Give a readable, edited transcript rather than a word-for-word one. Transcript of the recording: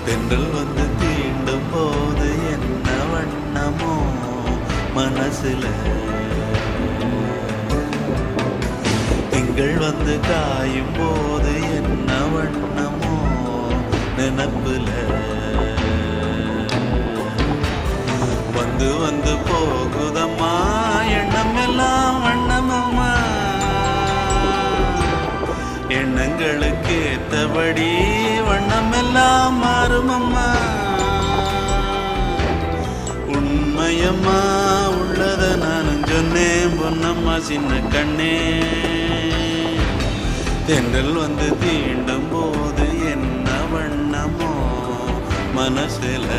தென்றல் வந்து தீண்டும் போது என்ன வண்ணமோ மனசுல, திங்கள் வந்து காயும் போது என்ன வண்ணமோ நினப்புல, வந்து வந்து போகுதம்மா எண்ணம் எல்லாம் வண்ணமம்மா, எண்ணங்களுக்கு ஏத்தபடி வண்ணம் எல்லாம் மாறுமம்மா. உண்மையம்மா உள்ளத நானும் சொன்னேன் பொன்னம்மா சின்ன கண்ணே, தென்றல் வந்து தீண்டும் போது என்ன வண்ணமோ மனசுல.